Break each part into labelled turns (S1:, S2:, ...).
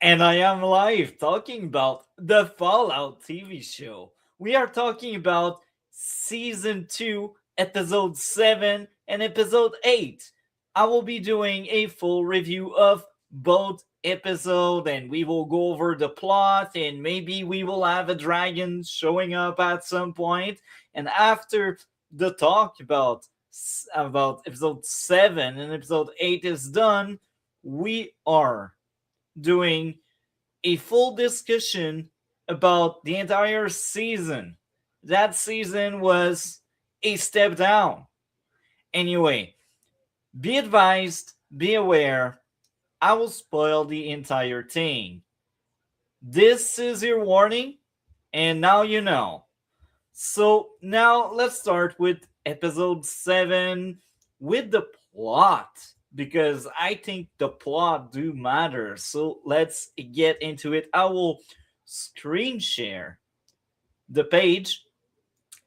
S1: And I am live talking about the Fallout TV show. We are talking about season 2, episode 7 and episode 8. I will be doing a full review of both episodes and we will go over the plot and maybe we will have a dragon showing up at some point. And after the talk about episode 7 and episode 8 is done, we are doing a full discussion about the entire season. That season was a step down. Anyway, be advised, be aware, I will spoil the entire thing. This is your warning, and now you know. So, now let's start with episode 7 with the plot because I think the plot do matter. So, let's get into it. I will screen share the page.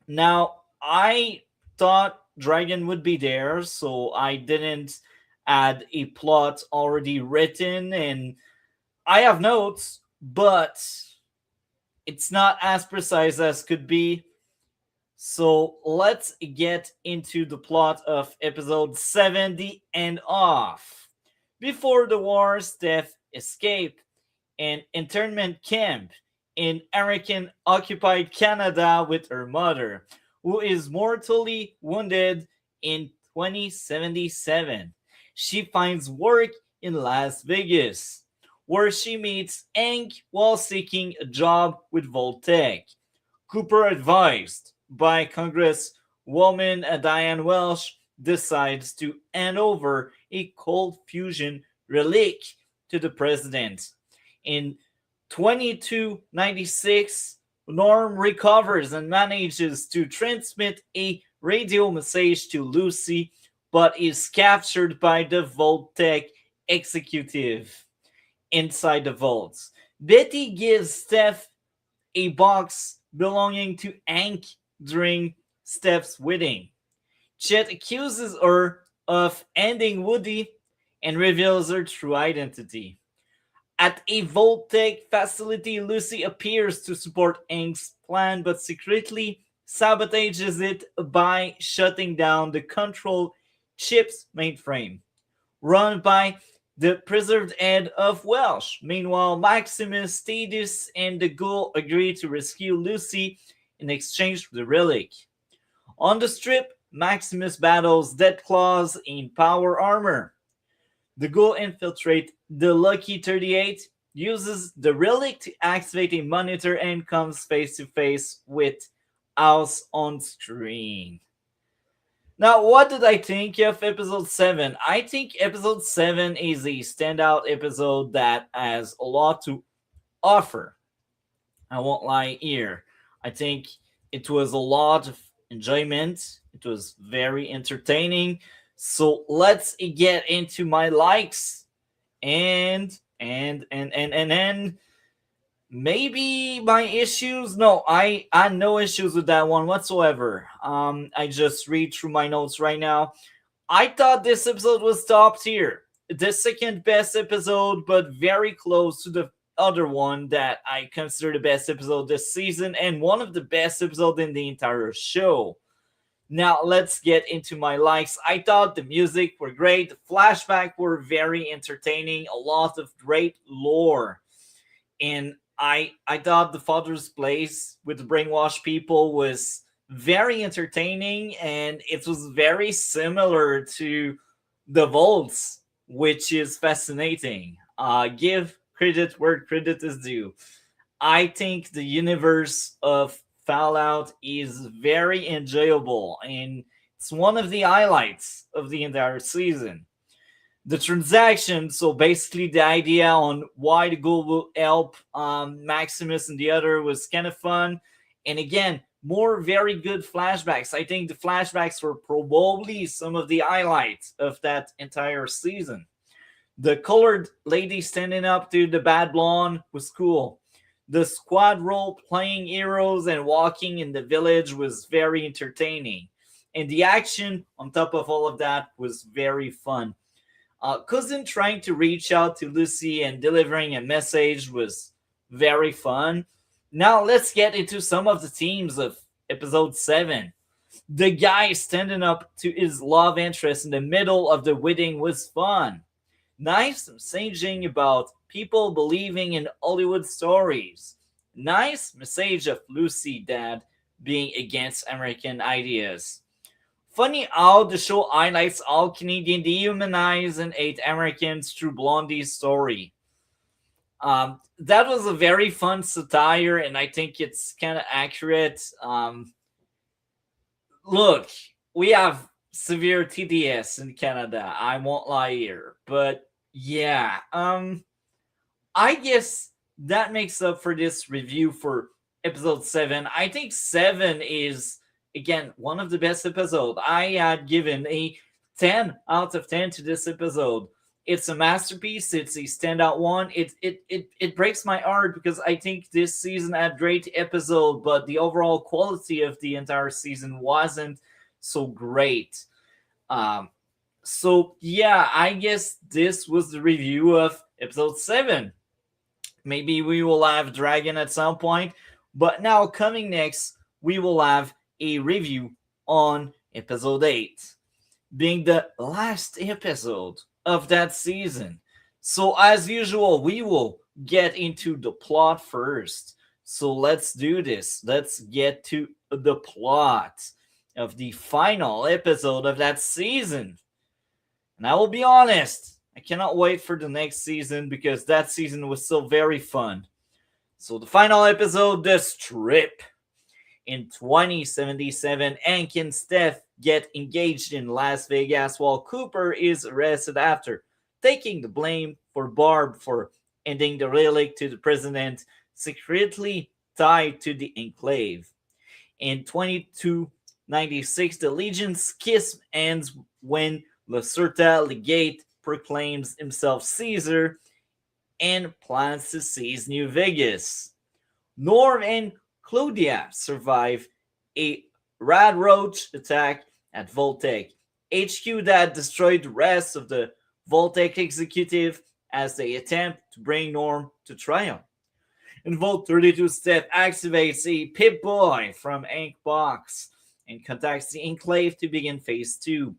S1: Now, I thought Dragon would be there, so I didn't add a plot already written, and I have notes, but it's not as precise as could be. So let's get into the plot of episode 70 and off. Before the war, Steph escaped an internment camp in American occupied Canada with her mother, who is mortally wounded in 2077. She finds work in Las Vegas, where she meets Hank while seeking a job with Voltec. Cooper, advised by Congresswoman Diane Welsh, decides to hand over a cold fusion relic to the president. In 2296, Norm recovers and manages to transmit a radio message to Lucy, but is captured by the Voltec executive inside the vaults. Betty gives Steph a box belonging to Hank during Steph's wedding. Chet accuses her of ending Woody and reveals her true identity. At a Voltec facility, Lucy appears to support Hank's plan but secretly sabotages it by shutting down the control chip's mainframe, run by the preserved head of Welsh. Meanwhile, Maximus, Thaddeus, and the ghoul agree to rescue Lucy in exchange for the relic. On the strip, Maximus battles Deathclaws in power armor. The ghoul infiltrates the Lucky 38, uses the relic to activate a monitor, and comes face to face with House on screen. Now, what did I think of episode 7? I think episode 7 is a standout episode that has a lot to offer. I won't lie here. I think it was a lot of enjoyment. It was very entertaining. So let's get into my likes and maybe my issues. No, I had no issues with that one whatsoever. I just read through my notes right now. I thought this episode was top tier, the second best episode, but very close to the other one that I consider the best episode this season and one of the best episodes in the entire show. Now let's get into my likes. I thought the music were great, the flashback were very entertaining, a lot of great lore, and I thought the father's place with the brainwashed people was very entertaining, and it was very similar to the Volts, which is fascinating. Give credit where credit is due. I think the universe of Fallout is very enjoyable, and it's one of the highlights of the entire season. The transaction, so basically the idea on why the ghoul will help Maximus and the other was kind of fun. And again, more very good flashbacks. I think the flashbacks were probably some of the highlights of that entire season. The colored lady standing up to the bad blonde was cool. The squad role playing heroes and walking in the village was very entertaining. And the action on top of all of that was very fun. Cousin trying to reach out to Lucy and delivering a message was very fun. Now let's get into some of the themes of episode 7. The guy standing up to his love interest in the middle of the wedding was fun. Nice messaging about people believing in Hollywood stories. Nice message of Lucy dad being against American ideas. Funny how the show highlights all Canadian dehumanize and hate Americans through Blondie's story. That was a very fun satire, and I think it's kind of accurate. Look, we have severe TDS in Canada. I won't lie here, but yeah, I guess that makes up for this review for episode 7. I think 7 is again one of the best episodes. I had given a 10 out of 10 to this episode. It's a masterpiece. It's a standout one. It breaks my heart because I think this season had great episode, but the overall quality of the entire season wasn't so great. So yeah, I guess this was the review of episode 7. Maybe we will have Dragon at some point, but now coming next, we will have a review on episode 8, being the last episode of that season. So as usual, we will get into the plot first. So let's do this. Let's get to the plot of the final episode of that season. And I will be honest, I cannot wait for the next season because that season was still very fun. So the final episode, The Strip. In 2077, Hank and Steph get engaged in Las Vegas while Cooper is arrested after taking the blame for Barb for ending the relic to the president secretly tied to the Enclave. In 2296, the Legion's kiss ends when Lacerta Legate proclaims himself Caesar and plans to seize New Vegas. Norm and Claudia survive a Rad Roach attack at Voltec HQ that destroyed the rest of the Voltec executive as they attempt to bring Norm to trial. In Vault 32, Steph activates a Pip-Boy from Ink Box and contacts the Enclave to begin Phase 2.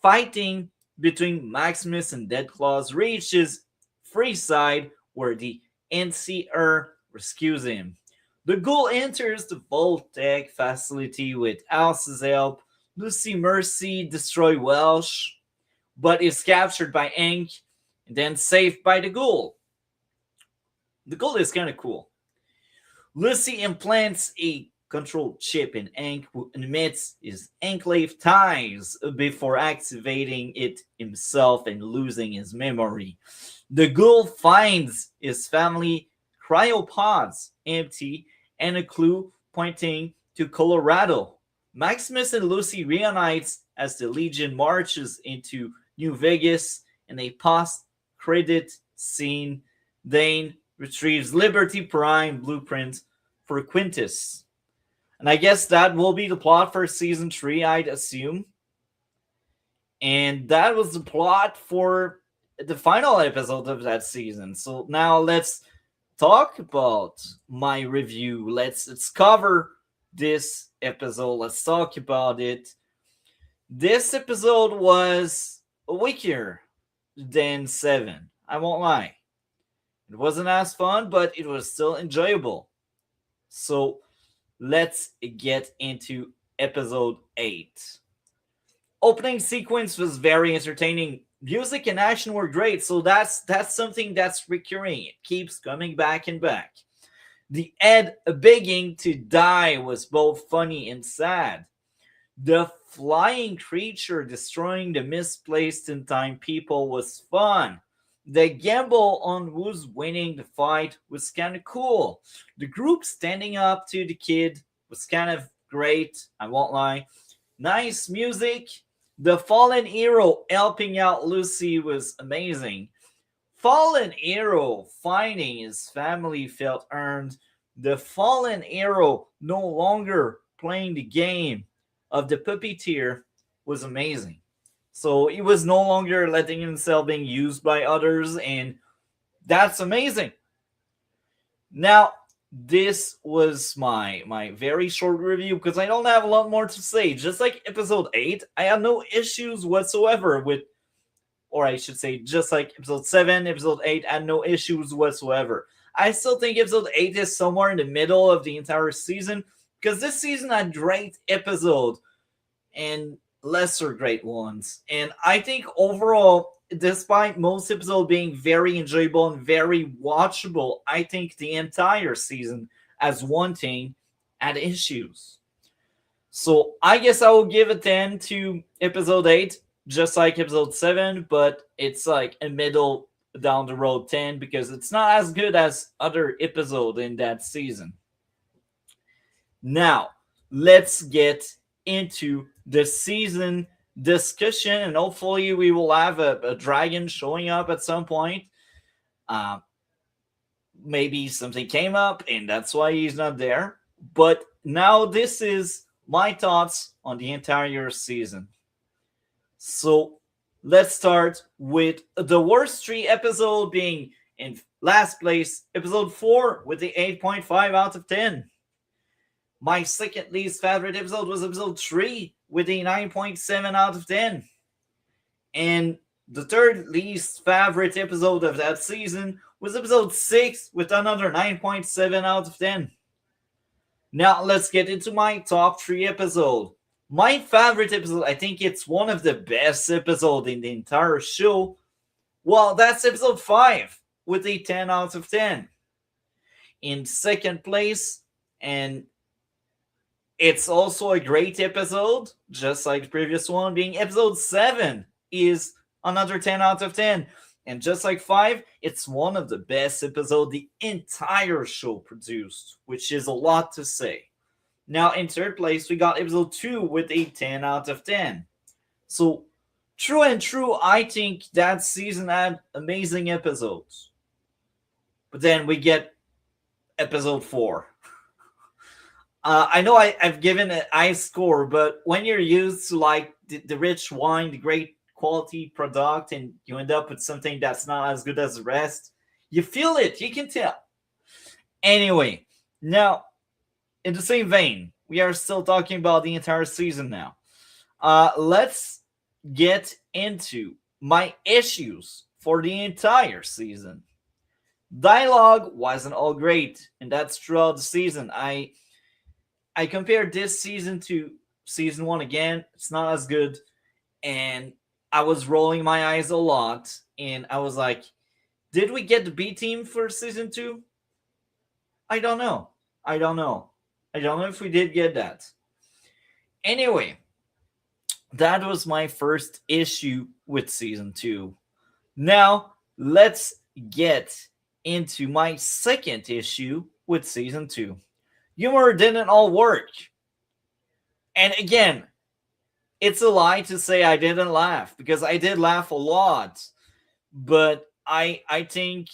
S1: Fighting between Maximus and Deadclaws reaches Freeside, where the NCR rescues him. The Ghoul enters the Voltec facility with Alice's help. Lucy Mercy destroys Welsh, but is captured by Ink and then saved by the Ghoul. The Ghoul is kind of cool. Lucy implants a control chip in Ink, who admits his Enclave ties before activating it himself and losing his memory. The Ghoul finds his family cryopods empty and a clue pointing to Colorado. Maximus and Lucy reunites as the Legion marches into New Vegas in a post-credit scene. Dane retrieves Liberty Prime blueprint for Quintus. And I guess that will be the plot for season 3, I'd assume. And that was the plot for the final episode of that season. So now let's talk about my review. Let's cover this episode. Let's talk about it. This episode was weaker than 7. I won't lie. It wasn't as fun, but it was still enjoyable. So let's get into episode 8. Opening sequence was very entertaining. Music and action were great, so that's something that's recurring. It keeps coming back and back. The Ed begging to die was both funny and sad. The flying creature destroying the misplaced in time people was fun. The gamble on who's winning the fight was kind of cool. The group standing up to the kid was kind of great, I won't lie. Nice music. The fallen hero helping out Lucy was amazing. Fallen hero finding his family felt earned. The fallen hero no longer playing the game of the puppeteer was amazing. So he was no longer letting himself being used by others, and that's amazing. Now, this was my very short review because I don't have a lot more to say. Just like episode 8, I had no issues whatsoever with, or I should say, just like episode 7, episode 8, I had no issues whatsoever. I still think episode 8 is somewhere in the middle of the entire season because this season had great episodes and lesser great ones. And I think overall, despite most episodes being very enjoyable and very watchable, I think the entire season as one thing had issues. So I guess I will give a 10 to episode 8, just like episode 7, but it's like a middle down the road 10 because it's not as good as other episode in that season. Now, let's get into the season discussion, and hopefully, we will have a dragon showing up at some point. Uh, Maybe something came up, and that's why he's not there. But now, this is my thoughts on the entire season. So, let's start with the worst three episode being in last place, episode 4 with the 8.5 out of 10. My second least favorite episode was episode 3 with a 9.7 out of 10. And the third least favorite episode of that season was episode 6 with another 9.7 out of 10. Now let's get into my top 3 episode. My favorite episode, I think it's one of the best episodes in the entire show. Well, that's episode 5 with a 10 out of 10. In second place, and it's also a great episode, just like the previous one, being episode 7 is another 10 out of 10. And just like 5, it's one of the best episodes the entire show produced, which is a lot to say. Now, in third place, we got episode 2 with a 10 out of 10. So, true and true, I think that season had amazing episodes. But then we get episode 4. I know I've given an high score, but when you're used to like the rich wine, the great quality product, and you end up with something that's not as good as the rest, you feel it. You can tell. Anyway, now in the same vein, we are still talking about the entire season now. Let's get into my issues for the entire season. Dialogue wasn't all great, and that's throughout the season. I compared this season to season 1 again. It's not as good. And I was rolling my eyes a lot. And I was like, did we get the B team for season 2? I don't know. I don't know. I don't know if we did get that. Anyway, that was my first issue with season 2. Now, let's get into my second issue with season 2. Humor didn't all work. And again, it's a lie to say I didn't laugh because I did laugh a lot. But I think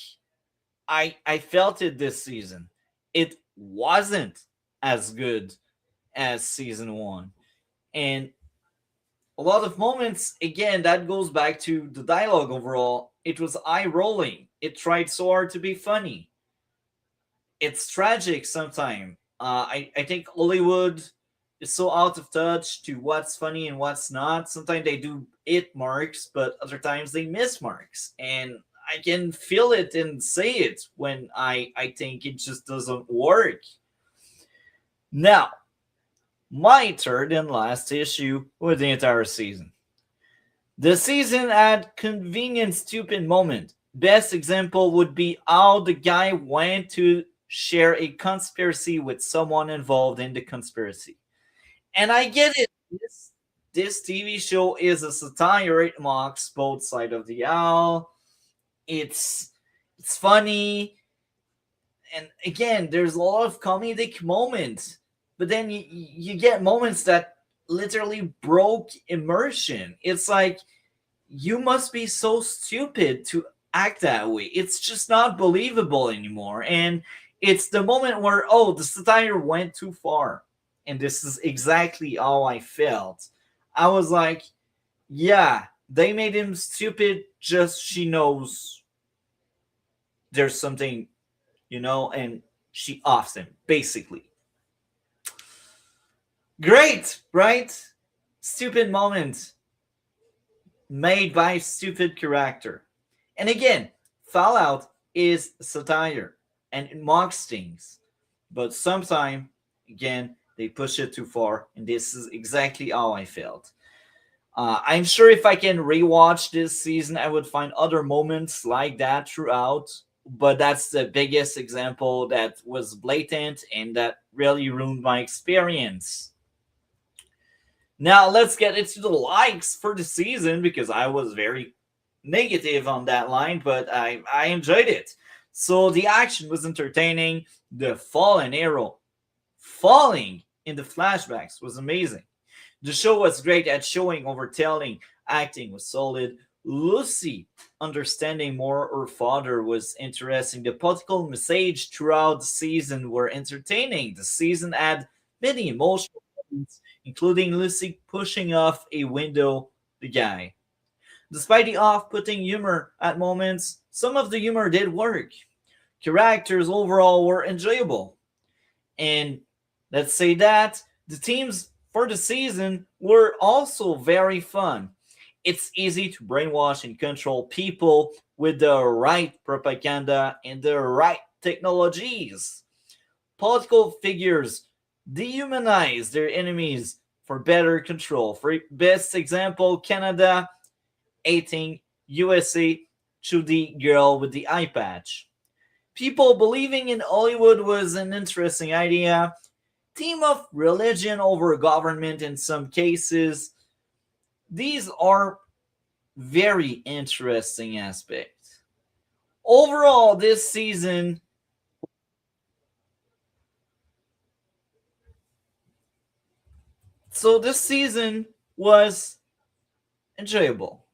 S1: I felt it this season. It wasn't as good as season 1. And a lot of moments, again, that goes back to the dialogue overall. It was eye rolling. It tried so hard to be funny. It's tragic sometimes. I think Hollywood is so out of touch to what's funny and what's not. Sometimes they do hit marks, but other times they miss marks. And I can feel it and say it when I think it just doesn't work. Now, my third and last issue with the entire season. The season had convenient stupid moment. Best example would be how the guy went to share a conspiracy with someone involved in the conspiracy. And I get it. This TV show is a satire. It mocks both sides of the aisle. It's funny. And again, there's a lot of comedic moments. But then you get moments that literally broke immersion. It's like, you must be so stupid to act that way. It's just not believable anymore. And it's the moment where, oh, the satire went too far. And this is exactly how I felt. I was like, Yeah, they made him stupid just she knows there's something, and she offs him, basically. Great, right? Stupid moment made by stupid character. And again, Fallout is satire and it mocks things. But sometimes, again, they push it too far, and this is exactly how I felt. I'm sure if I can rewatch this season, I would find other moments like that throughout. But that's the biggest example that was blatant and that really ruined my experience. Now let's get into the likes for the season because I was very negative on that line, but I enjoyed it. So the action was entertaining. The fallen arrow falling in the flashbacks was amazing. The show was great at showing overtelling. Acting was solid. Lucy understanding more her father was interesting. The political message throughout the season were entertaining. The season had many emotional moments, including Lucy pushing off a window the guy. Despite the off-putting humor at moments, some of the humor did work. Characters overall were enjoyable. And let's say that the teams for the season were also very fun. It's easy to brainwash and control people with the right propaganda and the right technologies. Political figures dehumanize their enemies for better control. For best example, Canada hating USA to the girl with the eye patch. People believing in Hollywood was an interesting idea. Theme of religion over government in some cases. These are very interesting aspects. Overall, this season, this season was enjoyable.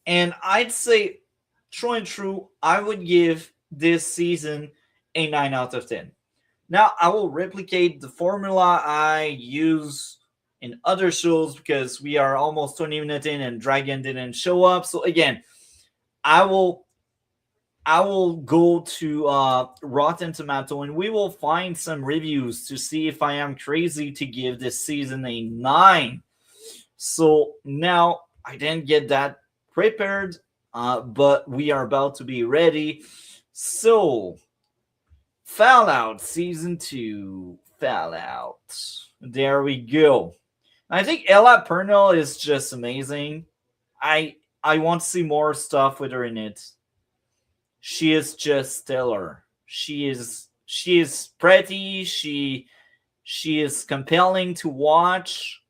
S1: And I'd say, true and true, I would give this season a 9 out of 10. Now, I will replicate the formula I use in other shows because we are almost 20 minutes in and Dragon didn't show up. So again, I will I will go to Rotten Tomato and we will find some reviews to see if I am crazy to give this season a 9. So now I didn't get that prepared, but we are about to be ready. So, Fallout Season 2. Fallout. There we go. I think Ella Purnell is just amazing. I want to see more stuff with her in it. She is just stellar. She is pretty. She is compelling to watch.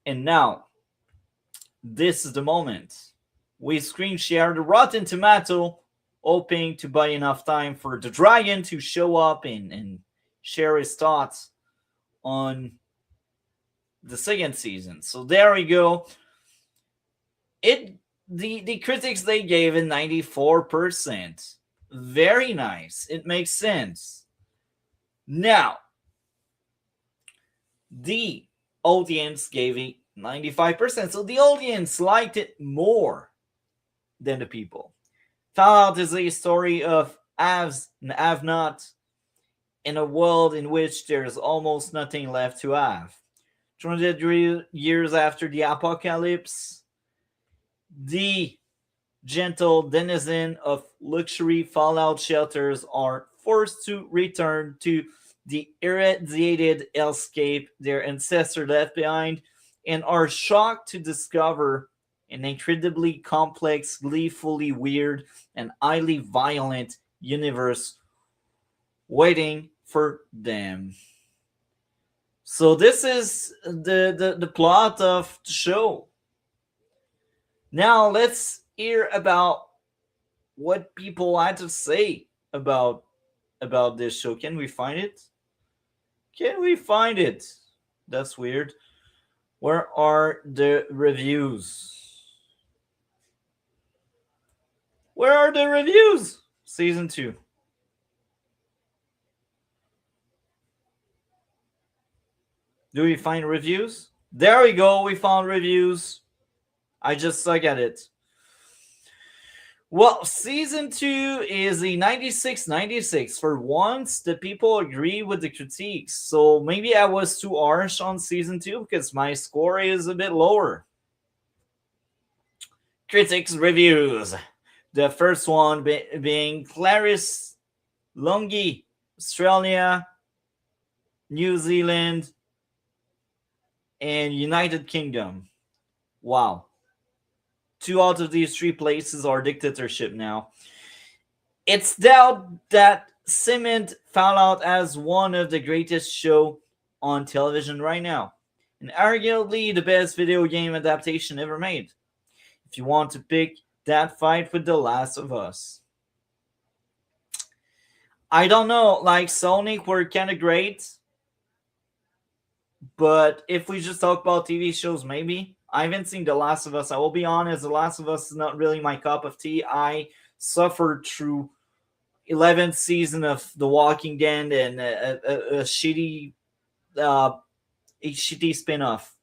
S1: And now, this is the moment. We screen share the Rotten Tomato, hoping to buy enough time for the dragon to show up and share his thoughts on the second season. So there we go. It the critics they gave it 94%. Very nice. It makes sense. Now, the audience gave it 95%. So the audience liked it more than the people. Fallout is a story of haves and have not in a world in which there's almost nothing left to have. 200 years after the apocalypse, the gentle denizen of luxury fallout shelters are forced to return to the irradiated hellscape their ancestors left behind and are shocked to discover an incredibly complex, gleefully weird, and highly violent universe waiting for them. So this is the plot of the show. Now let's hear about what people had to say about this show. Can we find it? Can we find it? That's weird. Where are the reviews? Where are the reviews? Season 2. Do we find reviews? There we go. We found reviews. I just suck at it. Well, season 2 is a 96/96. For once, the people agree with the critiques. So maybe I was too harsh on season 2 because my score is a bit lower. Critics reviews. The first one being Clarice Lungi, Australia, New Zealand, and United Kingdom. Wow. Two out of these three places are dictatorship now. It's doubt that cement Fallout as one of the greatest show on television right now, and arguably the best video game adaptation ever made. If you want to pick that fight with The Last of Us, I don't know. Like Sonic were kind of great, but if we just talk about TV shows, maybe I haven't seen The Last of Us. I will be honest, The Last of Us is not really my cup of tea. I suffered through 11th season of The Walking Dead and uh, a shitty spin-off.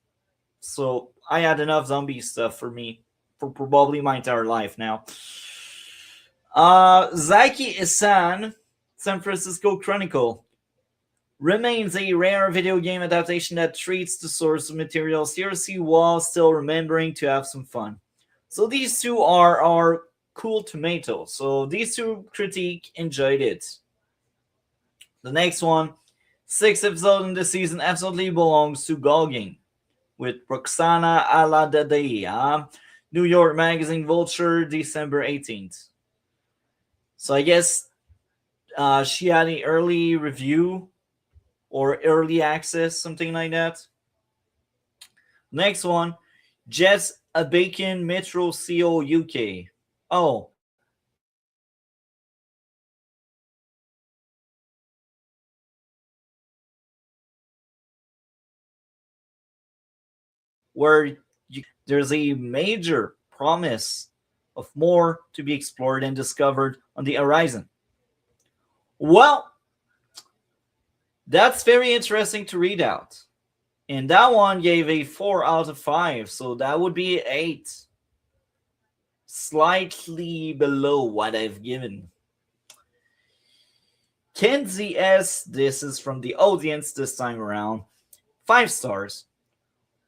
S1: So I had enough zombie stuff for me for probably my entire life now. Zaki Isan, San Francisco Chronicle, remains a rare video game adaptation that treats the source material seriously while still remembering to have some fun. So these two are our cool tomatoes. So these two critique enjoyed it. The next one, sixth episode in the season, absolutely belongs to Gogging with Roxana Aladadea, New York Magazine Vulture, December 18th. So I guess she had an early review or early access, something like that. Next one, Jess a Bacon Metro CO UK. Oh, that's the website where there's a major promise of more to be explored and discovered on the horizon. Well, that's very interesting to read out. And that one gave a 4 out of 5, so that would be 8. Slightly below what I've given. Kenzie S., this is from the audience this time around, 5 stars.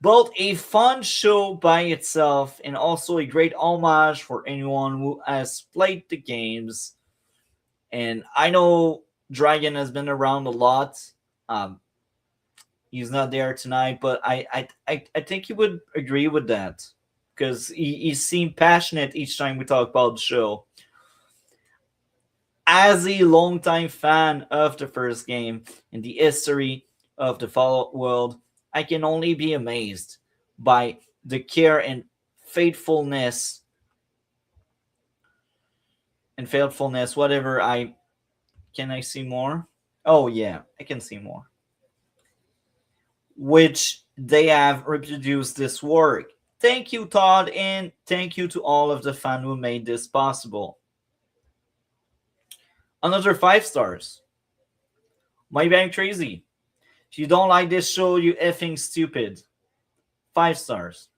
S1: Both a fun show by itself and also a great homage for anyone who has played the games. And I know Dragon has been around a lot. Um, he's not there tonight, but I think he would agree with that because he seemed passionate each time we talk about the show. As a longtime fan of the first game and the history of the Fallout world, I can only be amazed by the care and faithfulness whatever. I see more? Oh yeah, I can see more. Which they have reproduced this work. Thank you, Todd, and thank you to all of the fans who made this possible. Another 5 stars. My Bang Crazy. If you don't like this show, you effing stupid. 5 stars.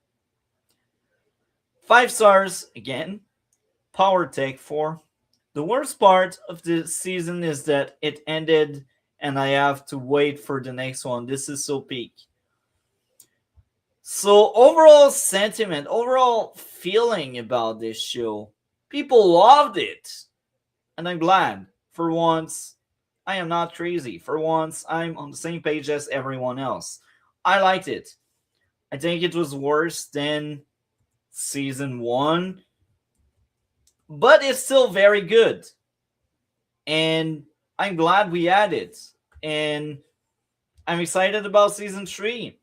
S1: 5 stars again. Power Tech 4. The worst part of the season is that it ended and I have to wait for the next one. This is so peak. So overall sentiment, overall feeling about this show, people loved it. And I'm glad. For once, I am not crazy. For once, I'm on the same page as everyone else. I liked it. I think it was worse than season 1, but it's still very good. And I'm glad we had it. And I'm excited about season 3.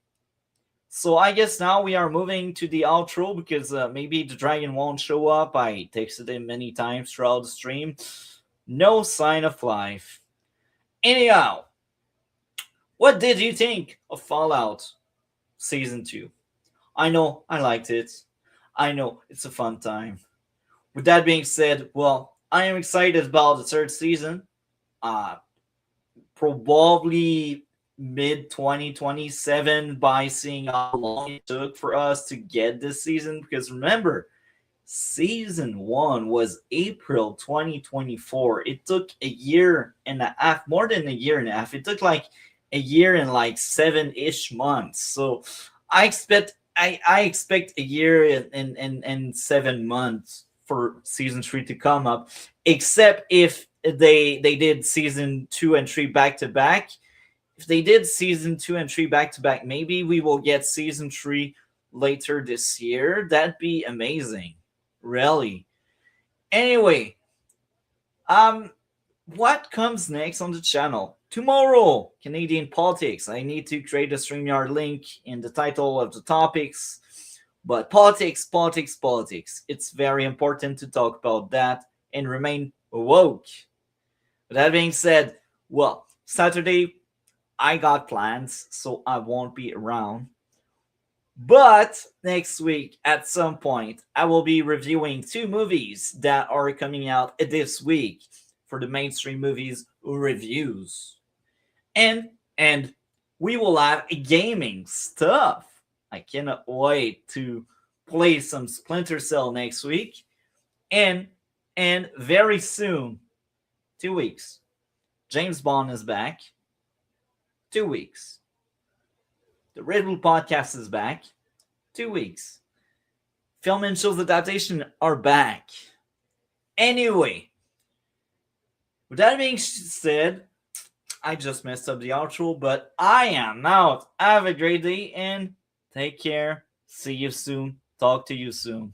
S1: So I guess now we are moving to the outro because maybe the dragon won't show up. I texted him many times throughout the stream. No sign of life. Anyhow, what did you think of Fallout Season 2? I know I liked it. I know it's a fun time. With that being said, well, I am excited about the third season. Uh, Probably mid 2027 by seeing how long it took for us to get this season. Because remember, season one was April 2024. It took a year and a half, more than a year and a half. It took like a year and like 7-ish months. So I expect a year and 7 months for season three to come up, except if they did season two and three back to back. If they did season two and three back to back, maybe we will get season three later this year. That'd be amazing. Really. Anyway, um, what comes next on the channel? Tomorrow, Canadian politics. I need to create a StreamYard link in the title of the topics. But politics, politics, politics. It's very important to talk about that and remain woke. With that being said, well, Saturday, I got plans, so I won't be around. But next week, at some point, I will be reviewing two movies that are coming out this week for the mainstream movies reviews. And we will have gaming stuff. I cannot wait to play some Splinter Cell next week. And very soon, 2 weeks, James Bond is back. 2 weeks. The Red Bull podcast is back. 2 weeks. Film and shows adaptation are back. Anyway, with that being said, I just messed up the outro, but I am out. Have a great day and take care. See you soon. Talk to you soon.